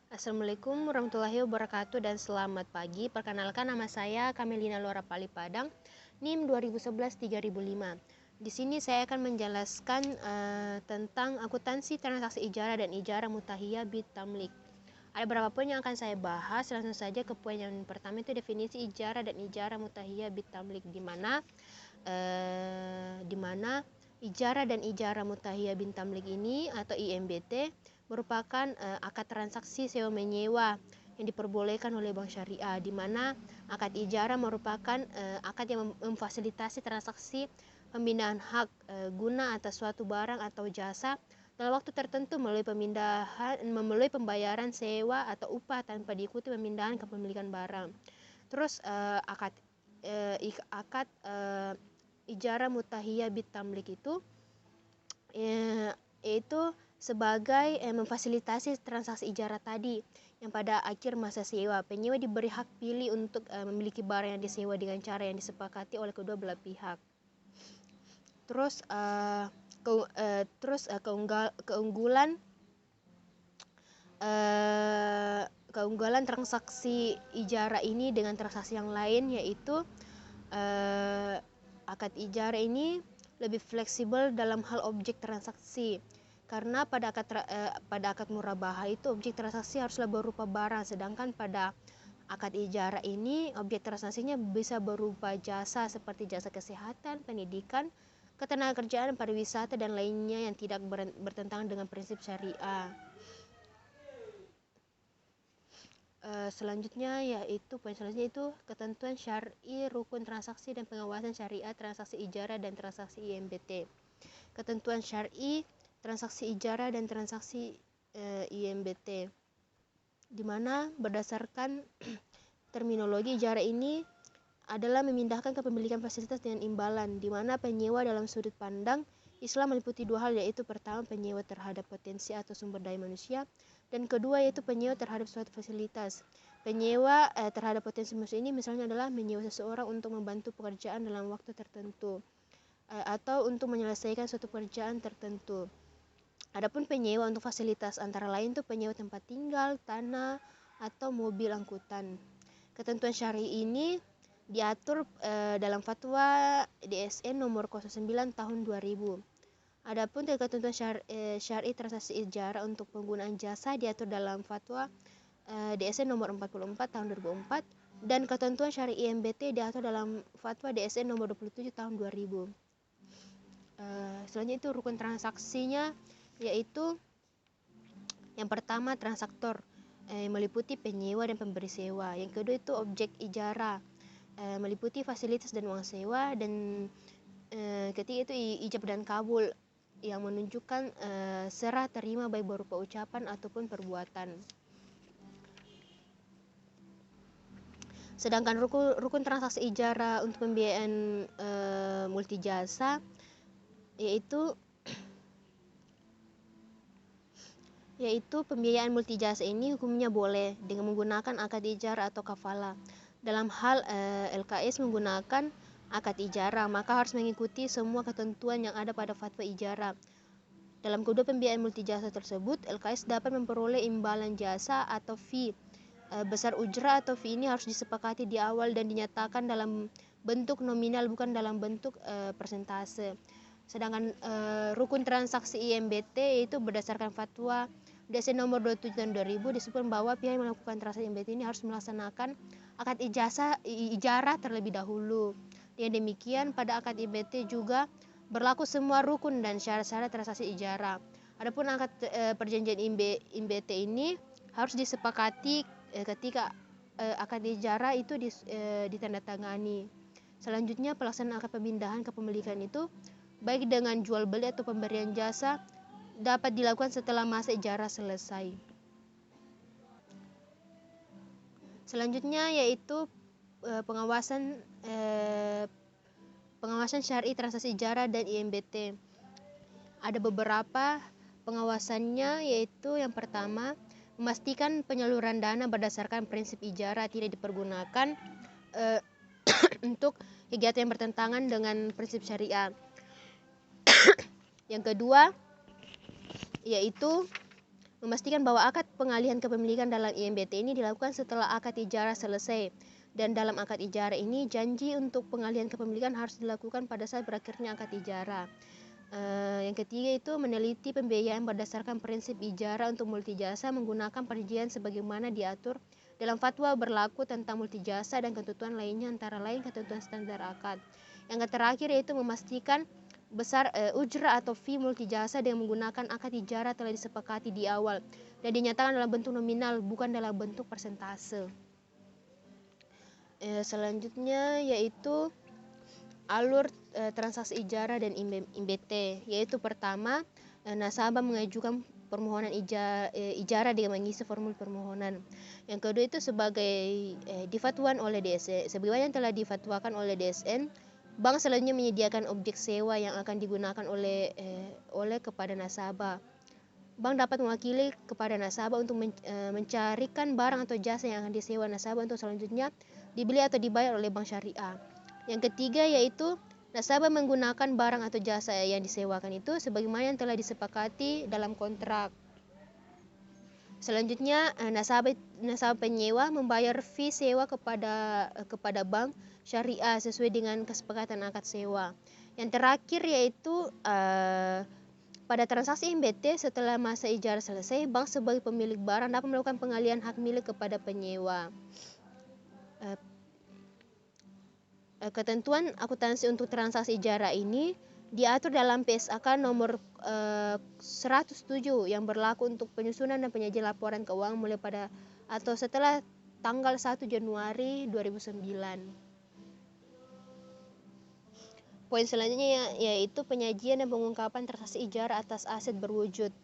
Assalamualaikum warahmatullahi wabarakatuh dan selamat pagi. Perkenalkan, nama saya Kamelina Lora Palipadang, NIM 2011-3005. Di sini saya akan menjelaskan tentang akuntansi transaksi ijarah dan ijarah mutahiyah bitamlik. Ada beberapa poin yang akan saya bahas. Langsung saja ke poin yang pertama, itu definisi ijarah dan ijarah mutahiyah bitamlik, di mana ijarah dan ijarah mutahiyah bitamlik ini atau IMBT merupakan akad transaksi sewa menyewa yang diperbolehkan oleh bank syariah, di mana akad ijarah merupakan akad yang memfasilitasi transaksi pemindahan hak guna atas suatu barang atau jasa dalam waktu tertentu melalui pembayaran sewa atau upah tanpa diikuti pemindahan kepemilikan barang. Terus akad ijarah mutahiyah bitamlik itu yaitu sebagai memfasilitasi transaksi ijarah tadi, yang pada akhir masa sewa penyewa diberi hak pilih untuk memiliki barang yang disewa dengan cara yang disepakati oleh kedua belah pihak. Terus keunggulan transaksi ijarah ini dengan transaksi yang lain, yaitu akad ijarah ini lebih fleksibel dalam hal objek transaksi, karena pada akad murabahah itu objek transaksi haruslah berupa barang, sedangkan pada akad ijarah ini objek transaksinya bisa berupa jasa seperti jasa kesehatan, pendidikan, ketenagakerjaan, pariwisata, dan lainnya yang tidak bertentangan dengan prinsip syariah. Selanjutnya yaitu poin selanjutnya itu ketentuan syar'i rukun transaksi dan pengawasan syariah transaksi ijarah dan transaksi IMBT. Ketentuan syar'i transaksi ijarah dan transaksi IMBT, di mana berdasarkan terminologi ijarah ini adalah memindahkan kepemilikan fasilitas dengan imbalan, di mana penyewa dalam sudut pandang Islam meliputi dua hal, yaitu pertama penyewa terhadap potensi atau sumber daya manusia, dan kedua yaitu penyewa terhadap suatu fasilitas. Penyewa terhadap potensi manusia ini misalnya adalah menyewa seseorang untuk membantu pekerjaan dalam waktu tertentu atau untuk menyelesaikan suatu pekerjaan tertentu. Adapun penyewa untuk fasilitas antara lain itu penyewa tempat tinggal, tanah, atau mobil angkutan. Ketentuan syar'i ini diatur dalam fatwa DSN nomor 09 tahun 2000. Adapun ketentuan syar'i transaksi ijarah untuk penggunaan jasa diatur dalam fatwa DSN nomor 44 tahun 2004, dan ketentuan syar'i IMBT diatur dalam fatwa DSN nomor 27 tahun 2000. Selanjutnya itu rukun transaksinya, yaitu yang pertama transaktor, meliputi penyewa dan pemberi sewa. Yang kedua itu objek ijarah, meliputi fasilitas dan uang sewa. Dan ketiga itu ijab dan kabul, yang menunjukkan serah terima baik berupa ucapan ataupun perbuatan. Sedangkan rukun transaksi ijarah untuk pembiayaan multi jasa, yaitu pembiayaan multi jasa ini hukumnya boleh dengan menggunakan akad ijarah atau kafalah. Dalam hal LKS menggunakan akad ijarah, maka harus mengikuti semua ketentuan yang ada pada fatwa ijarah. Dalam kedua pembiayaan multi jasa tersebut, LKS dapat memperoleh imbalan jasa atau fee. Besar ujrah atau fee ini harus disepakati di awal dan dinyatakan dalam bentuk nominal, bukan dalam bentuk persentase. Sedangkan rukun transaksi IMBT itu berdasarkan fatwa DSN nomor 27 tahun 2000 disebutkan bahwa pihak yang melakukan transaksi IMBT ini harus melaksanakan akad ijarah terlebih dahulu. Dengan demikian pada akad IMBT juga berlaku semua rukun dan syarat-syarat transaksi ijarah. Adapun akad perjanjian IMBT ini harus disepakati ketika akad ijarah itu ditandatangani. Selanjutnya pelaksanaan akad pemindahan kepemilikan itu baik dengan jual beli atau pemberian jasa dapat dilakukan setelah masa ijarah selesai. Selanjutnya yaitu pengawasan syar'i transaksi ijarah dan IMBT. Ada beberapa pengawasannya, yaitu yang pertama memastikan penyaluran dana berdasarkan prinsip ijarah tidak dipergunakan untuk kegiatan yang bertentangan dengan prinsip syariah. Yang kedua yaitu Memastikan bahwa akad pengalihan kepemilikan dalam IMBT ini dilakukan setelah akad ijarah selesai. Dan dalam akad ijarah ini, janji untuk pengalihan kepemilikan harus dilakukan pada saat berakhirnya akad ijarah. Yang ketiga itu meneliti pembiayaan berdasarkan prinsip ijarah untuk multijasa menggunakan perizinan sebagaimana diatur dalam fatwa berlaku tentang multijasa dan ketentuan lainnya, antara lain ketentuan standar akad. Yang terakhir yaitu memastikan besar ujrah atau fee multijasa dengan menggunakan akad ijarah telah disepakati di awal dan dinyatakan dalam bentuk nominal, bukan dalam bentuk persentase. Selanjutnya yaitu alur transaksi ijarah dan IMBT, yaitu pertama, nasabah mengajukan permohonan ijarah dengan mengisi formulir permohonan. Yang kedua itu sebagai difatwakan oleh DSN, sebagaimana yang telah difatwakan oleh DSN, bank selanjutnya menyediakan objek sewa yang akan digunakan oleh kepada nasabah. Bank dapat mewakili kepada nasabah untuk mencarikan barang atau jasa yang akan disewa nasabah untuk selanjutnya dibeli atau dibayar oleh bank syariah. Yang ketiga yaitu nasabah menggunakan barang atau jasa yang disewakan itu sebagaimana yang telah disepakati dalam kontrak. Selanjutnya nasabah penyewa membayar fee sewa kepada bank syariah sesuai dengan kesepakatan akad sewa. Yang terakhir yaitu pada transaksi IMBT setelah masa ijarah selesai, bank sebagai pemilik barang dapat melakukan pengalihan hak milik kepada penyewa. Ketentuan akuntansi untuk transaksi ijarah ini diatur dalam PSAK nomor 107 yang berlaku untuk penyusunan dan penyajian laporan keuangan mulai pada atau setelah tanggal 1 Januari 2009. Poin selanjutnya yaitu penyajian dan pengungkapan transaksi ijarah atas aset berwujud.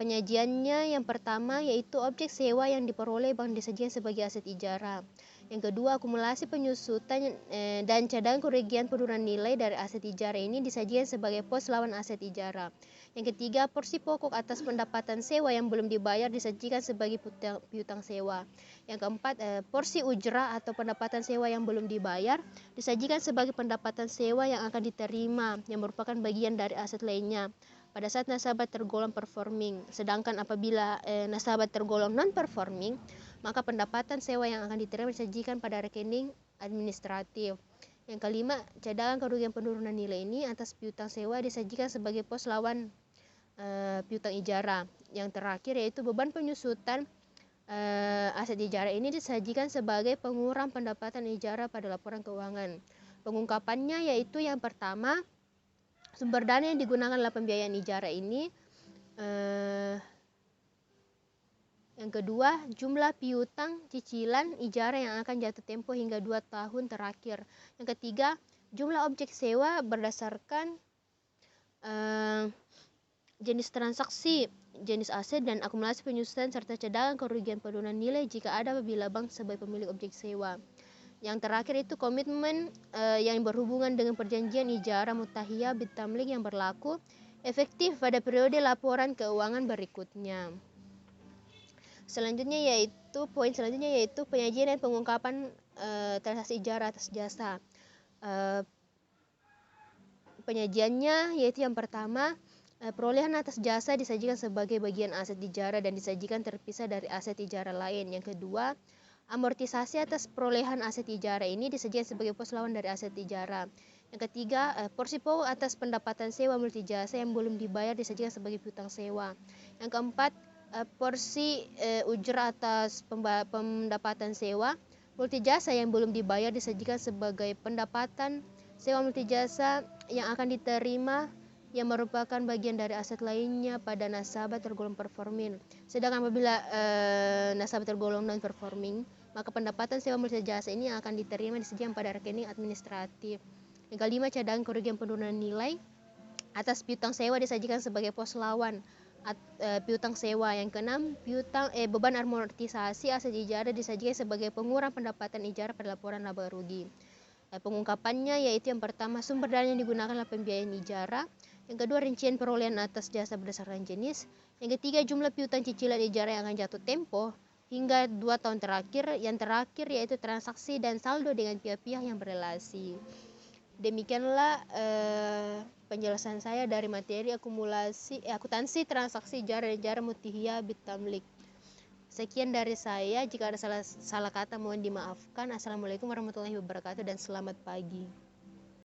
Penyajiannya yang pertama yaitu objek sewa yang diperoleh bank disajikan sebagai aset ijarah. Yang kedua, akumulasi penyusutan dan cadangan kerugian penurunan nilai dari aset ijarah ini disajikan sebagai pos lawan aset ijarah. Yang ketiga, porsi pokok atas pendapatan sewa yang belum dibayar disajikan sebagai piutang sewa. Yang keempat, porsi ujrah atau pendapatan sewa yang belum dibayar disajikan sebagai pendapatan sewa yang akan diterima yang merupakan bagian dari aset lainnya pada saat nasabah tergolong performing. Sedangkan apabila nasabah tergolong non-performing, maka pendapatan sewa yang akan diterima disajikan pada rekening administratif. Yang kelima, cadangan kerugian penurunan nilai ini atas piutang sewa disajikan sebagai pos lawan piutang ijarah. Yang terakhir yaitu beban penyusutan aset ijarah ini disajikan sebagai pengurang pendapatan ijarah pada laporan keuangan. Pengungkapannya yaitu yang pertama, sumber dana yang digunakan dalam pembiayaan ijarah ini. Yang kedua, jumlah piutang cicilan ijarah yang akan jatuh tempo hingga 2 tahun terakhir. Yang ketiga, jumlah objek sewa berdasarkan jenis transaksi, jenis aset, dan akumulasi penyusutan serta cadangan kerugian penurunan nilai jika ada apabila bank sebagai pemilik objek sewa. Yang terakhir itu komitmen yang berhubungan dengan perjanjian ijarah mutahiyah bitamlik yang berlaku efektif pada periode laporan keuangan berikutnya. Poin selanjutnya yaitu penyajian dan pengungkapan transaksi ijarah atas jasa. Penyajiannya yaitu yang pertama, perolehan atas jasa disajikan sebagai bagian aset ijarah dan disajikan terpisah dari aset ijarah lain. Yang kedua, amortisasi atas perolehan aset ijarah ini disajikan sebagai pos lawan dari aset ijarah. Yang ketiga, porsi pokok atas pendapatan sewa multijasa yang belum dibayar disajikan sebagai piutang sewa. Yang keempat, porsi ujrah atas pendapatan sewa multijasa yang belum dibayar disajikan sebagai pendapatan sewa multijasa yang akan diterima yang merupakan bagian dari aset lainnya pada nasabah tergolong performing. Sedangkan apabila nasabah tergolong non-performing, maka pendapatan sewa multijasa ini yang akan diterima disajikan pada rekening administratif. Yang kelima, cadangan kerugian penurunan nilai atas piutang sewa disajikan sebagai pos lawan piutang sewa. Yang keenam, beban amortisasi aset ijarah disajikan sebagai pengurang pendapatan ijarah pada laporan laba rugi. Pengungkapannya yaitu yang pertama, sumber dana yang digunakan dalam pembiayaan ijarah. Yang kedua, rincian perolehan atas jasa berdasarkan jenis. Yang ketiga, jumlah piutang cicilan ijarah yang akan jatuh tempo hingga 2 tahun terakhir. Yang terakhir yaitu transaksi dan saldo dengan pihak-pihak yang berelasi. Demikianlah penjelasan saya dari materi akuntansi transaksi ijara dan ijara mutihiyah bitamlik. Sekian dari saya. Jika ada salah kata mohon dimaafkan. Assalamualaikum warahmatullahi wabarakatuh dan selamat pagi.